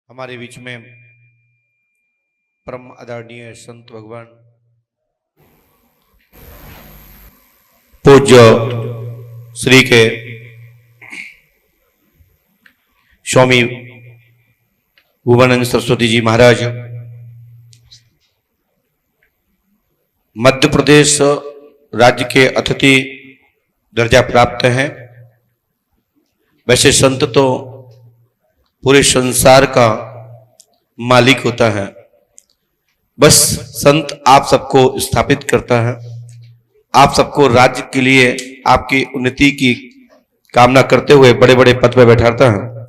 हमारे बीच में परम आदरणीय संत भगवान पूज्य श्री के स्वामी भुवनानंद सरस्वती जी महाराज मध्य प्रदेश राज्य के अतिथि दर्जा प्राप्त हैं। वैसे संत तो पूरे संसार का मालिक होता है, बस संत आप सबको स्थापित करता है, आप सबको राज्य के लिए आपकी उन्नति की कामना करते हुए बड़े बड़े पद पर बैठाता है।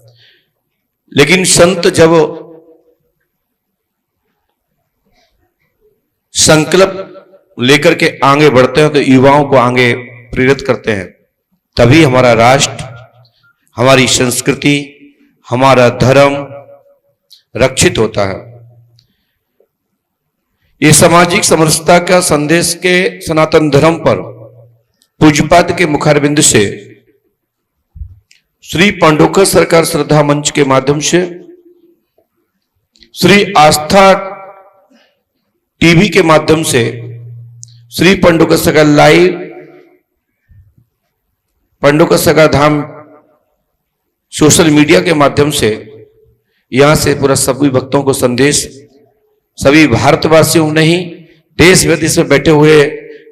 लेकिन संत जब संकल्प लेकर के आगे बढ़ते हैं तो युवाओं को आगे प्रेरित करते हैं, तभी हमारा राष्ट्र, हमारी संस्कृति, हमारा धर्म रक्षित होता है। ये सामाजिक समरसता का संदेश के सनातन धर्म पर पूज्यपाद के मुखारबिंद से श्री पांडुका सरकार श्रद्धा मंच के माध्यम से, श्री आस्था टीवी के माध्यम से, श्री पांडुका सरकार लाइव, पांडुका सरकार धाम सोशल मीडिया के माध्यम से यहां से पूरा सभी भक्तों को संदेश, सभी भारतवासियों नहीं देश विदेश में बैठे हुए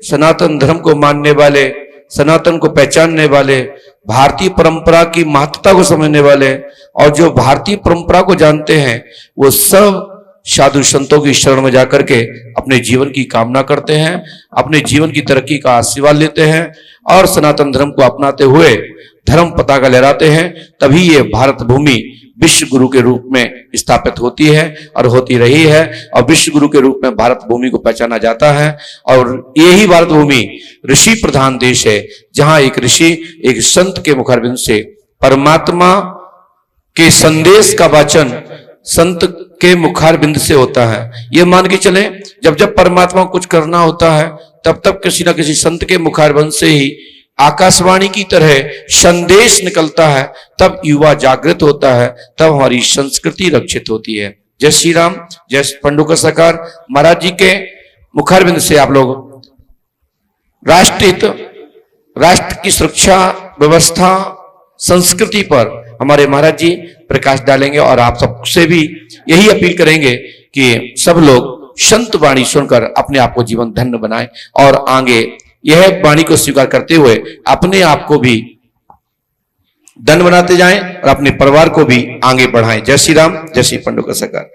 सनातन धर्म को मानने वाले, सनातन को पहचानने वाले, भारतीय परंपरा की महत्ता को समझने वाले और जो भारतीय परंपरा को जानते हैं वो सब साधु संतों की शरण में जाकर के अपने जीवन की कामना करते हैं, अपने जीवन की तरक्की का आशीर्वाद लेते हैं और सनातन धर्म को अपनाते हुए धर्म पताका लहराते हैं। तभी ये भारत भूमि विश्व गुरु के रूप में स्थापित होती है और होती रही है और विश्व गुरु के रूप में भारत भूमि को पहचाना जाता है। और यही भारत भूमि ऋषि प्रधान देश है, जहां एक ऋषि, एक संत के मुखारबिंद से परमात्मा के संदेश का वाचन संत के मुखारबिंद से होता है। ये मान के चले जब जब परमात्मा को कुछ करना होता है तब तब किसी ना किसी संत के मुखारबिंद से ही आकाशवाणी की तरह संदेश निकलता है, तब युवा जागृत होता है, तब हमारी संस्कृति रक्षित होती है। जय श्री राम, जय पांडुका सरकार महाराज जी के मुखारबिंद से आप लोग राष्ट्रहित, राष्ट्र की सुरक्षा व्यवस्था, संस्कृति पर हमारे महाराज जी प्रकाश डालेंगे और आप सबसे भी यही अपील करेंगे कि सब लोग संत वाणी सुनकर अपने आप को जीवन धन्य बनाएं और आगे यह वाणी को स्वीकार करते हुए अपने आप को भी धन्य बनाते जाएं और अपने परिवार को भी आगे बढ़ाएं। जय श्री राम, जय श्री पांडुका सरकार।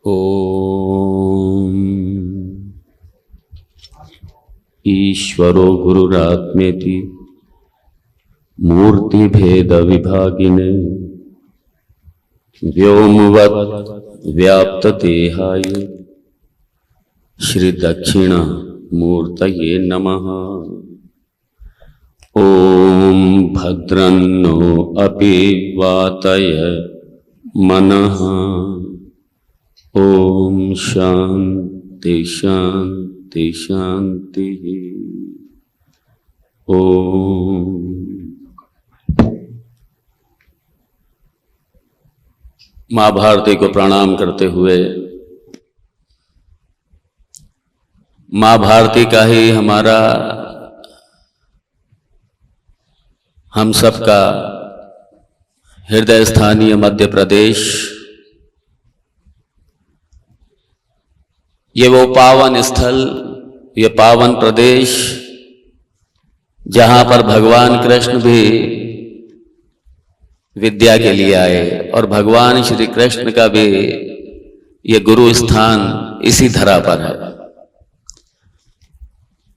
ओम ईश्वरो गुरुरात्मेति मूर्ति भेद विभागिने व्योमवत् व्याप्त देहाय श्री दक्षिणा मूर्तये नमः। ओम भद्रन्नो अपि वातय मनः। ओम शांति शांति शांति। ओम माँ भारती को प्रणाम करते हुए, माँ भारती का ही हमारा, हम सबका हृदय स्थानीय मध्य प्रदेश, ये वो पावन स्थल, ये पावन प्रदेश जहां पर भगवान कृष्ण भी विद्या के लिए आए और भगवान श्री कृष्ण का भी ये गुरु स्थान इसी धरा पर है।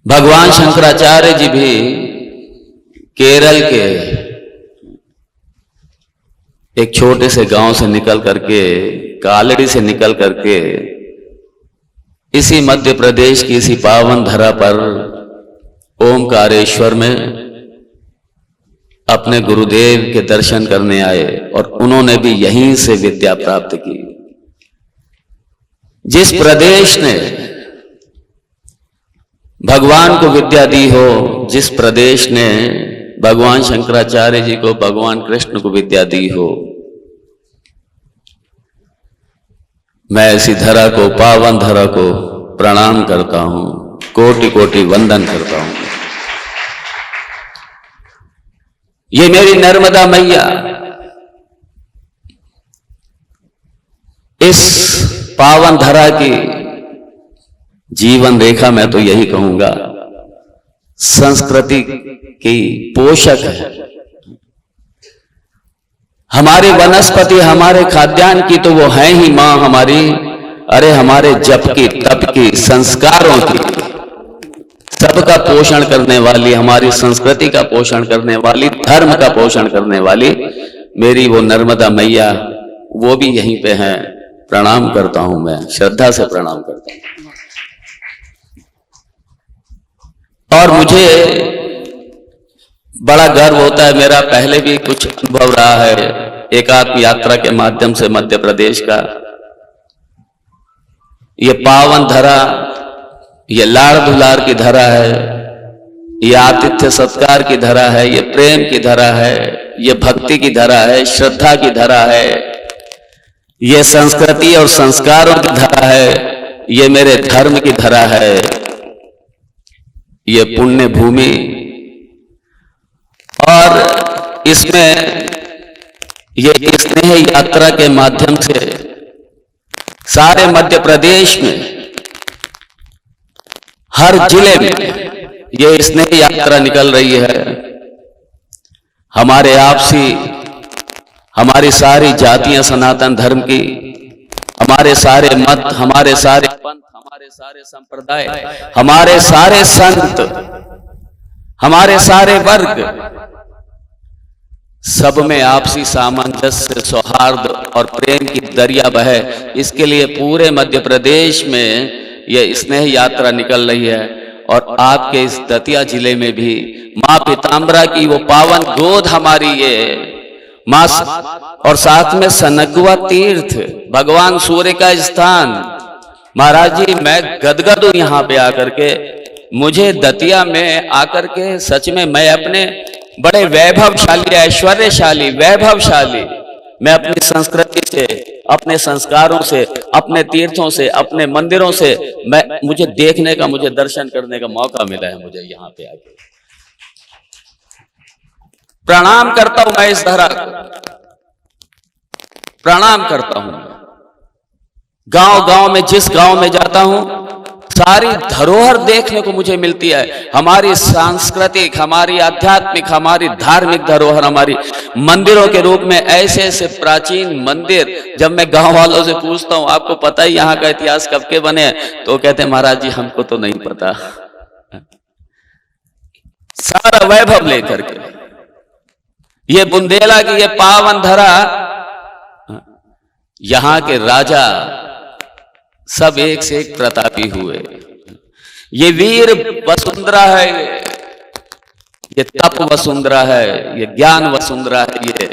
भगवान शंकराचार्य जी भी केरल के एक छोटे से गांव से निकल करके, कालड़ी से निकल करके इसी मध्य प्रदेश की इसी पावन धरा पर ओमकारेश्वर में अपने गुरुदेव के दर्शन करने आए और उन्होंने भी यहीं से विद्या प्राप्त की। जिस प्रदेश ने भगवान को विद्या दी हो, जिस प्रदेश ने भगवान शंकराचार्य जी को, भगवान कृष्ण को विद्या दी हो, मैं ऐसी धरा को, पावन धरा को प्रणाम करता हूं, कोटि कोटि वंदन करता हूं। ये मेरी नर्मदा मैया इस पावन धरा की जीवन रेखा, मैं तो यही कहूंगा, संस्कृति की पोषक है। हमारी वनस्पति, हमारे खाद्यान्न की तो वो है ही मां हमारी। अरे हमारे जप की, तप की, संस्कारों की, सबका पोषण करने वाली, हमारी संस्कृति का पोषण करने वाली, धर्म का पोषण करने वाली मेरी वो नर्मदा मैया, वो भी यहीं पे है। प्रणाम करता हूं, मैं श्रद्धा से प्रणाम करता हूं। और मुझे बड़ा गर्व होता है, मेरा पहले भी कुछ अनुभव रहा है एकात्म यात्रा के माध्यम से मध्य प्रदेश का। ये पावन धरा, ये लाड़ दुलार की धरा है, ये आतिथ्य सत्कार की धरा है, ये प्रेम की धरा है, ये भक्ति की धरा है, श्रद्धा की धरा है, ये संस्कृति और संस्कारों की धरा है, ये मेरे धर्म की धरा है, ये पुण्य भूमि। और इसमें ये स्नेह यात्रा के माध्यम से सारे मध्य प्रदेश में, हर जिले में ये स्नेह यात्रा निकल रही है। हमारे आपसी, हमारी सारी जातियां सनातन धर्म की, हमारे सारे मत, हमारे सारे पंथ, हमारे सारे संप्रदाय, हमारे सारे संत, हमारे सारे वर्ग, सब में आपसी सामंजस्य, सौहार्द और प्रेम की दरिया बहे। इसके लिए पूरे मध्य प्रदेश में यह स्नेह यात्रा निकल रही है। और आपके इस दतिया जिले में भी मां पीताम्बरा की वो पावन गोद हमारी ये मां, और साथ में सनकुआ तीर्थ, भगवान सूर्य का स्थान। महाराज जी, मैं गदगद हूं यहाँ पे आकर के। मुझे दतिया में आकर के सच में मैं अपने बड़े वैभवशाली, ऐश्वर्यशाली, वैभवशाली, मैं अपनी संस्कृति से, अपने संस्कारों से, अपने तीर्थों से, अपने मंदिरों से मुझे देखने का, मुझे दर्शन करने का मौका मिला है। मुझे यहाँ पे आके प्रणाम करता हूं मैं इस धरा को, प्रणाम करता हूं। गांव गांव में, जिस गांव में जाता हूं, सारी धरोहर देखने को मुझे मिलती है। हमारी सांस्कृतिक, हमारी आध्यात्मिक, हमारी धार्मिक धरोहर, हमारी मंदिरों के रूप में ऐसे ऐसे प्राचीन मंदिर। जब मैं गांव वालों से पूछता हूं, आपको पता है यहाँ का इतिहास कब के बने, तो कहते हैं महाराज जी हमको तो नहीं पता। सारा वैभव लेकर के ये बुंदेला की ये पावन धरा, यहां के राजा सब एक से एक प्रतापी हुए। ये वीर वसुंधरा है, ये तप वसुंधरा है, ये ज्ञान वसुंधरा है। ये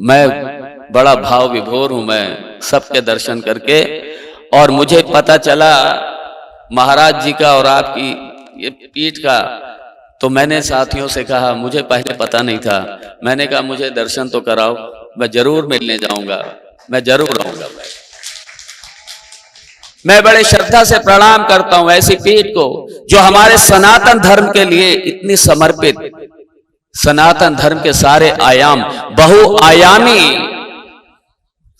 मैं बड़ा भाव विभोर हूं मैं सबके दर्शन करके। और मुझे पता चला महाराज जी का और आपकी ये पीठ का, तो मैंने साथियों से कहा, मुझे पहले पता नहीं था। मैंने कहा मुझे दर्शन तो कराओ, मैं जरूर मिलने जाऊंगा, मैं जरूर आऊंगा। मैं बड़े श्रद्धा से प्रणाम करता हूं ऐसी पीठ को जो हमारे सनातन धर्म के लिए इतनी समर्पित। सनातन धर्म के सारे आयाम, बहुआयामी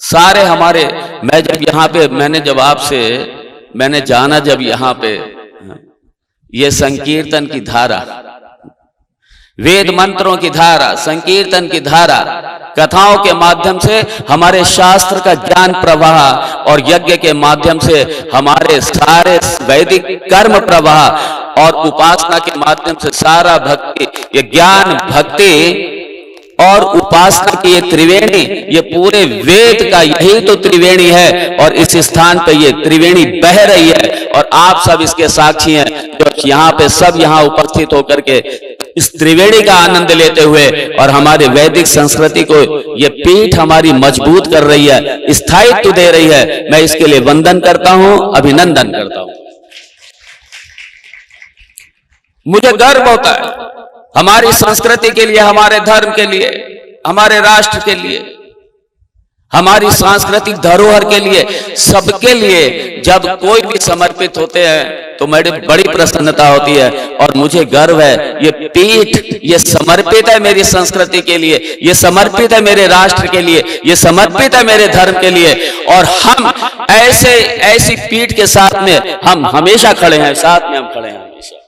सारे हमारे। मैं जब यहाँ पे, मैंने जाना जब यहाँ पे, ये संकीर्तन की धारा, वेद मंत्रों की धारा, संकीर्तन की धारा, कथाओं के माध्यम से हमारे शास्त्र का ज्ञान प्रवाह, और यज्ञ के माध्यम से हमारे सारे वैदिक कर्म प्रवाह, और उपासना के माध्यम से सारा भक्ति, ये ज्ञान भक्ति और उपासना की ये त्रिवेणी, ये पूरे वेद का यही तो त्रिवेणी है, और इस स्थान पे ये त्रिवेणी बह रही है और आप सब इसके साक्षी हैं, जो यहाँ पे सब यहाँ उपस्थित होकर के इस त्रिवेणी का आनंद लेते हुए और हमारे वैदिक संस्कृति को ये पीठ हमारी मजबूत कर रही है, स्थायित्व दे रही है। मैं इसके लिए वंदन करता हूं, अभिनंदन करता हूं। मुझे गर्व होता है हमारी संस्कृति के लिए, हमारे धर्म के लिए, हमारे राष्ट्र के लिए, हमारी सांस्कृतिक धरोहर के लिए, सबके लिए जब कोई भी समर्पित होते हैं तो मेरी बड़ी प्रसन्नता होती है। और मुझे गर्व है ये पीठ ये समर्पित है मेरी संस्कृति के लिए, ये समर्पित है मेरे राष्ट्र के लिए, ये समर्पित है मेरे धर्म के लिए, और हम ऐसी पीठ के साथ में हम हमेशा खड़े हैं, साथ में हम खड़े हैं हमेशा।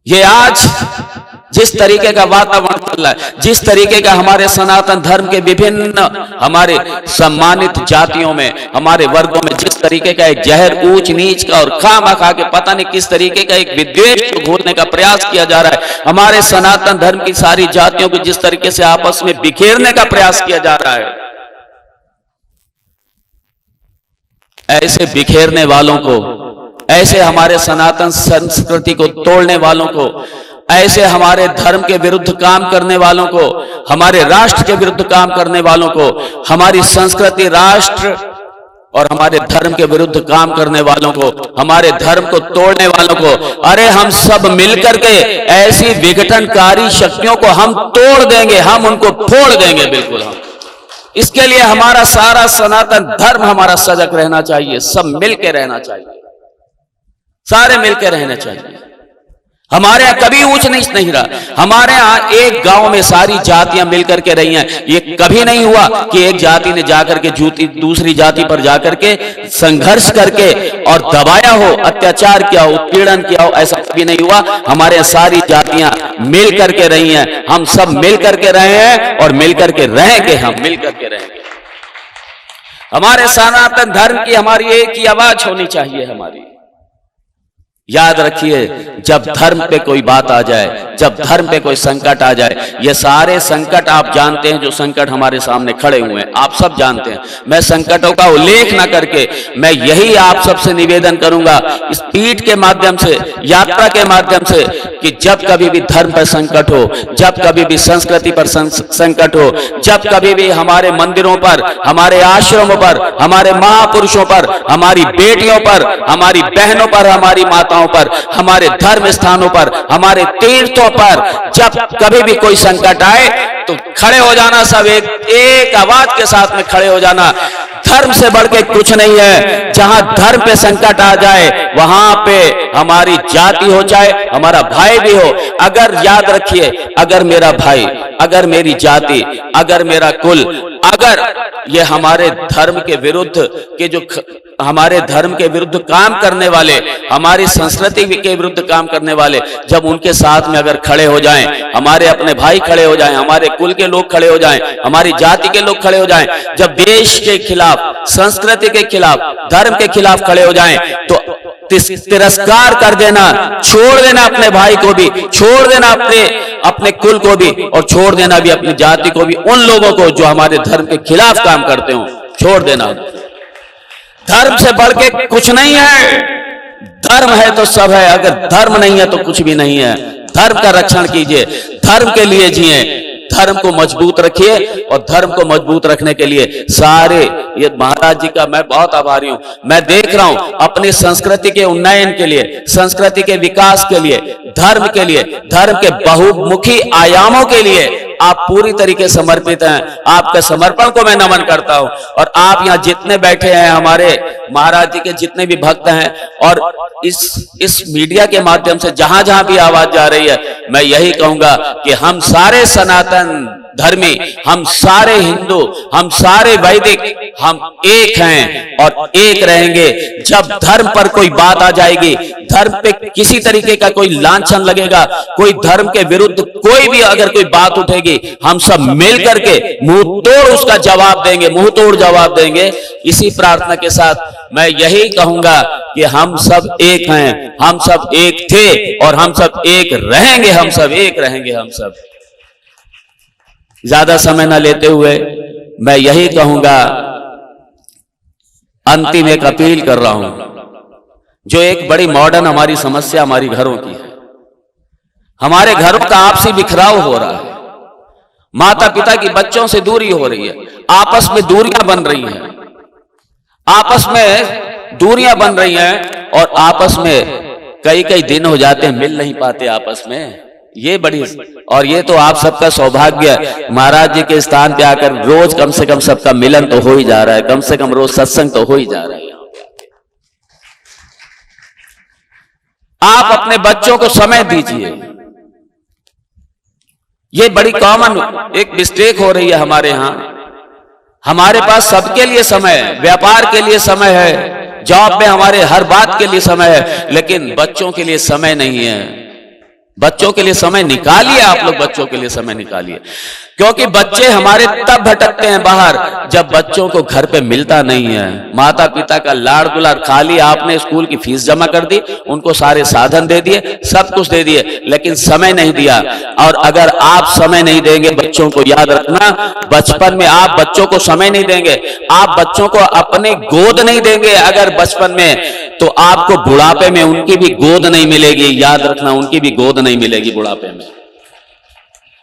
ये आज जिस तरीके का वातावरण चल रहा है, जिस तरीके का हमारे सनातन धर्म के विभिन्न हमारे सम्मानित जातियों में, हमारे वर्गों में जिस तरीके का एक जहर ऊंच नीच का और खामखा के पता नहीं किस तरीके का एक विद्वेष को घोलने का प्रयास किया जा रहा है, हमारे सनातन धर्म की सारी जातियों को जिस तरीके से आपस में बिखेरने का प्रयास किया जा रहा है, ऐसे बिखेरने वालों को, ऐसे हमारे सनातन संस्कृति को तोड़ने वालों को, ऐसे हमारे धर्म के विरुद्ध काम करने वालों को, हमारे राष्ट्र के विरुद्ध काम करने वालों को, हमारी संस्कृति, राष्ट्र और हमारे धर्म के विरुद्ध काम करने वालों को, हमारे धर्म को तोड़ने वालों को, अरे हम सब मिलकर के ऐसी विघटनकारी शक्तियों को हम तोड़ देंगे, हम उनको फोड़ देंगे, बिल्कुल हम। इसके लिए हमारा सारा सनातन धर्म हमारा सजग रहना चाहिए, सब मिलकर रहना चाहिए, सारे मिलकर रहना चाहिए। हमारे यहाँ कभी ऊंच नीच नहीं रहा, हमारे यहाँ एक गांव में सारी जातियां मिलकर के रही हैं। ये कभी नहीं हुआ कि एक जाति ने जाकर के दूसरी जाति पर जाकर के संघर्ष करके और दबाया हो, अत्याचार किया हो, उत्पीड़न किया हो, ऐसा कभी नहीं हुआ। हमारे यहाँ सारी जातियां मिल करके रही हैं, हम सब मिल करके रहे हैं और मिल करके रहेंगे, हम मिल करके रहेंगे। हमारे सनातन धर्म की हमारी एक ही आवाज होनी चाहिए हमारी। याद रखिए, जब धर्म पे कोई बात आ जाए, जब धर्म पे कोई संकट आ जाए, ये सारे संकट आप जानते हैं, जो संकट हमारे सामने खड़े हुए हैं आप सब जानते हैं। मैं संकटों का उल्लेख ना करके मैं यही आप सबसे निवेदन करूंगा इस पीठ के माध्यम से, यात्रा के माध्यम से, कि जब कभी भी धर्म पर संकट हो, जब कभी भी संस्कृति पर संकट हो, जब कभी भी हमारे मंदिरों पर, हमारे आश्रमों पर, हमारे महापुरुषों पर, हमारी बेटियों पर, हमारी बहनों पर, हमारी माताओं पर, हमारे धर्म स्थानों पर, हमारे तीर्थों पर जब कभी भी कोई संकट आए तो खड़े हो जाना, सब एक आवाज के साथ में खड़े हो जाना। धर्म से बढ़ के कुछ नहीं है। जहां धर्म पे संकट आ जाए वहां पे हमारी जाति हो, चाहे हमारा भाई भी हो, अगर याद रखिए, अगर मेरा भाई, अगर मेरी जाति, अगर मेरा कुल, अगर ये हमारे धर्म के विरुद्ध के जो हमारे धर्म के विरुद्ध काम करने वाले, हमारी संस्कृति के विरुद्ध काम करने वाले, जब उनके साथ में अगर खड़े हो जाएं, हमारे अपने भाई खड़े हो जाएं, हमारे कुल के लोग खड़े हो जाएं, हमारी जाति के लोग खड़े हो जाएं, जब देश के खिलाफ, संस्कृति के खिलाफ, धर्म के खिलाफ खड़े हो जाएं, तो तिरस्कार कर देना, छोड़ देना अपने भाई को भी, छोड़ देना अपने कुल को भी, और छोड़ देना भी अपनी जाति को भी, उन लोगों को जो हमारे धर्म के खिलाफ काम करते हो, छोड़ देना। धर्म से बढ़ के कुछ नहीं है। धर्म है तो सब है, अगर धर्म नहीं है तो कुछ भी नहीं है। धर्म का रक्षण कीजिए, धर्म के लिए जिए, धर्म को मजबूत रखिए, और धर्म को मजबूत रखने के लिए सारे, ये महाराज जी का मैं बहुत आभारी हूं। मैं देख रहा हूं अपनी संस्कृति के उन्नयन के लिए, संस्कृति के विकास के लिए, धर्म के लिए, धर्म के बहुमुखी आयामों के लिए आप पूरी तरीके से समर्पित हैं। आपके समर्पण को मैं नमन करता हूं। और आप यहाँ जितने बैठे हैं, हमारे महाराज जी के जितने भी भक्त हैं, और इस मीडिया के माध्यम से जहां जहां भी आवाज जा रही है, मैं यही कहूंगा कि हम सारे सनातन धर्मी, हम सारे हिंदू, हम सारे वैदिक, हम एक हैं और एक रहेंगे। जब धर्म पर कोई बात आ जाएगी, धर्म पे किसी तरीके का कोई लांछन लगेगा, कोई धर्म के विरुद्ध कोई भी अगर कोई बात उठेगी, हम सब मिल करके मुंह तोड़ उसका जवाब देंगे, मुंह तोड़ जवाब देंगे। इसी प्रार्थना के साथ मैं यही कहूंगा कि हम सब एक हैं, हम सब एक थे और हम सब एक रहेंगे, हम सब एक रहेंगे, हम सब। ज्यादा समय न लेते हुए मैं यही कहूंगा, अंतिम एक अपील कर रहा हूं, जो एक बड़ी मॉडर्न हमारी समस्या हमारी घरों की है। हमारे घरों का आपसी बिखराव हो रहा है, माता पिता की बच्चों से दूरी हो रही है, आपस में दूरियां बन रही हैं, आपस में दूरियां बन रही हैं और आपस में कई कई दिन हो जाते हैं, मिल नहीं पाते आपस में। ये बड़ी, और ये तो आप सबका सौभाग्य है, महाराज जी के स्थान पे आकर रोज कम से कम सबका मिलन तो हो ही जा रहा है, कम से कम रोज सत्संग तो हो ही जा रहा है। आप अपने बच्चों को समय दीजिए। ये बड़ी कॉमन एक मिस्टेक हो रही है हमारे यहां। हमारे पास सबके लिए समय है, व्यापार के लिए समय है, जॉब में हमारे हर बात के लिए समय है, लेकिन बच्चों के लिए समय नहीं है। बच्चों के लिए समय निकालिए, आप लोग बच्चों के लिए समय निकालिए, क्योंकि बच्चे हमारे तब भटकते हैं बाहर जब बच्चों को घर पे मिलता नहीं है। माता पिता का लाड़ दुलार, खाली आपने स्कूल की फीस जमा कर दी, उनको सारे साधन दे दिए, सब कुछ दे दिए, लेकिन समय नहीं दिया। और अगर आप समय नहीं देंगे बच्चों को, याद रखना, बचपन में आप बच्चों को समय नहीं देंगे, आप बच्चों को अपने गोद नहीं देंगे अगर बचपन में, तो आपको बुढ़ापे में उनकी भी गोद नहीं मिलेगी। याद रखना, उनकी भी गोद नहीं मिलेगी बुढ़ापे में।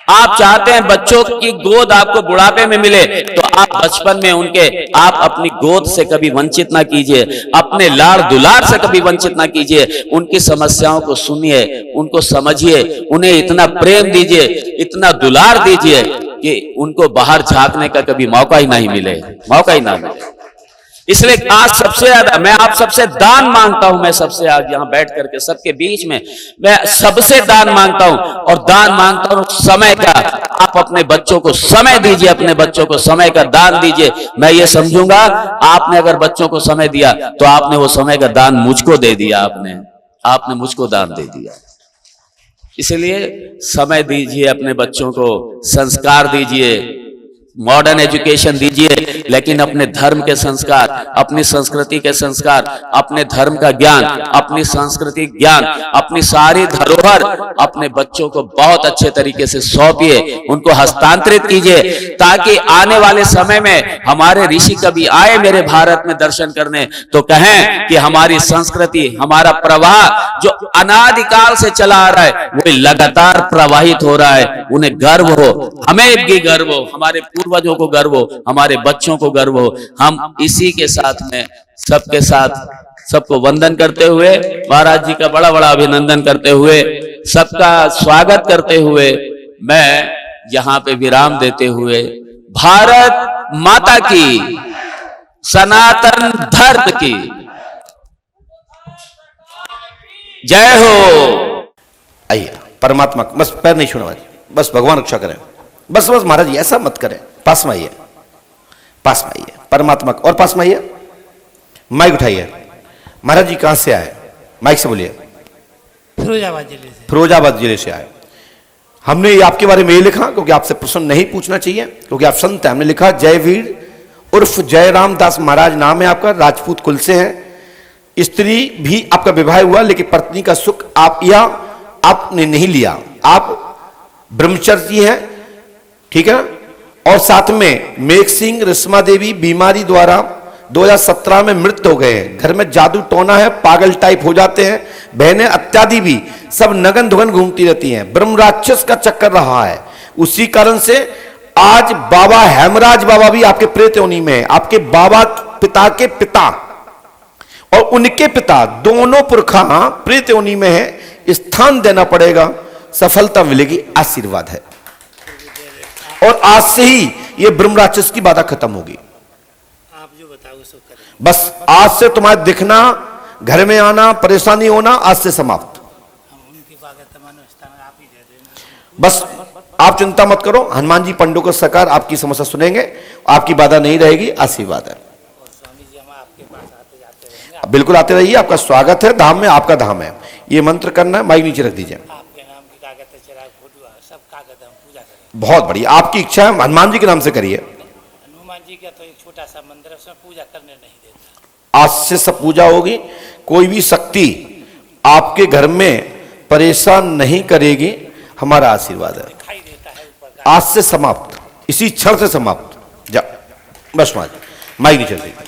आप चाहते हैं बच्चों की गोद आपको बुढ़ापे में मिले, तो आप बचपन में उनके, आप अपनी गोद से कभी वंचित ना कीजिए, अपने लाड़ दुलार से कभी वंचित ना कीजिए। उनकी समस्याओं को सुनिए, उनको समझिए, उन्हें इतना प्रेम दीजिए, इतना दुलार दीजिए कि उनको बाहर झांकने का कभी मौका ही नहीं मिले, मौका ही ना मिले। इसलिए आज सबसे ज्यादा मैं आप सबसे दान मांगता हूं, मैं सबसे आज यहां बैठ करके सबके बीच में मैं सबसे दान मांगता हूं, और दान मांगता हूं समय का। आप अपने बच्चों को समय दीजिए, अपने बच्चों को समय का दान दीजिए। मैं ये समझूंगा, आपने अगर बच्चों को समय दिया तो आपने वो समय का दान मुझको दे दिया, आपने मुझको दान दे दिया। इसलिए समय दीजिए, अपने बच्चों को संस्कार दीजिए, मॉडर्न एजुकेशन दीजिए, लेकिन अपने धर्म के संस्कार, अपनी संस्कृति के संस्कार, अपने धर्म का ज्ञान, अपनी सांस्कृतिक ज्ञान, अपनी सारी धरोहर अपने बच्चों को बहुत अच्छे तरीके से सौंपिए, उनको हस्तांतरित कीजिए, ताकि आने वाले समय में हमारे ऋषि कभी आए मेरे भारत में दर्शन करने तो कहें कि हमारी संस्कृति, हमारा प्रवाह जो अनादिकाल से चला आ रहा है वो लगातार प्रवाहित हो रहा है। उन्हें गर्व हो, हमें भी गर्व हो, हमारे पूर्वजों को गर्व हो, हमारे बच्चों को गर्व हो। हम इसी के साथ में सबके साथ सबको वंदन करते हुए, महाराज जी का बड़ा बड़ा अभिनंदन करते हुए, सबका स्वागत करते हुए, मैं यहां पे विराम देते हुए, भारत माता की, सनातन धर्म की जय हो। आइए, परमात्मा बस पैर नहीं छूना, बस भगवान रक्षा करें, बस बस महाराज जी ऐसा मत करें। पास में आइए, पास में आइए, परमात्मा और पास में आइए, माइक उठाइए। महाराज जी कहां से आए? माइक से बोलिए। फिरोजाबाद जिले से। फिरोजाबाद जिले से आए। हमने ये आपके बारे में ये लिखा क्योंकि आपसे प्रश्न नहीं पूछना चाहिए, क्योंकि आप संत हैं। हमने लिखा जयवीर उर्फ जय रामदास महाराज नाम है आपका, राजपूत कुल से हैं। स्त्री भी आपका विवाह हुआ, लेकिन पत्नी का सुख आपने नहीं लिया, आप ब्रह्मचर्य हैं, ठीक है। और साथ में मेघ सिंह रस्मा देवी बीमारी द्वारा 2017 में मृत हो गए हैं। घर में जादू टोना है, पागल टाइप हो जाते हैं, बहनें इत्यादि भी सब नगन धुगन घूमती रहती हैं। ब्रह्म राक्षस का चक्कर रहा है, उसी कारण से आज बाबा हेमराज बाबा भी आपके प्रेत योनि में है। आपके बाबा पिता के पिता और उनके पिता दोनों पुरखा प्रेत योनि में है। स्थान देना पड़ेगा, सफलता मिलेगी, आशीर्वाद है। और आज से ही ये ब्रह्म राक्षस की बाधा खत्म होगी। आप जो बताओ सो करें। बस आज से तुम्हारा दिखना, घर में आना, परेशानी होना आज से समाप्त। हम उनकी बात तमाम स्थान आप ही दे देना। बस आप चिंता मत करो, हनुमान जी पंडों का सरकार आपकी समस्या सुनेंगे, आपकी बाधा नहीं रहेगी, आशीर्वाद है। और स्वामी जी हम आपके पास आते जाते रहेंगे। बिल्कुल आते रहिए, आपका स्वागत है, धाम में आपका धाम है। ये मंत्र करना है, माइक नीचे रख दीजिए। आपके नाम की कागज है, चिराग फोटो सब कागज हम पूजा करेंगे। बहुत बढ़िया, आपकी इच्छा है हनुमान जी के नाम से करिए। हनुमान जी का तो एक छोटा सा मंदिर है, उसमें पूजा करने नहीं देता। आज से सब पूजा होगी, कोई भी शक्ति आपके घर में परेशान नहीं करेगी, हमारा आशीर्वाद है। दिखाई देता है ऊपर का। आज से समाप्त, इसी क्षण से समाप्त। जा बस माइक नीचे रख दीजिए।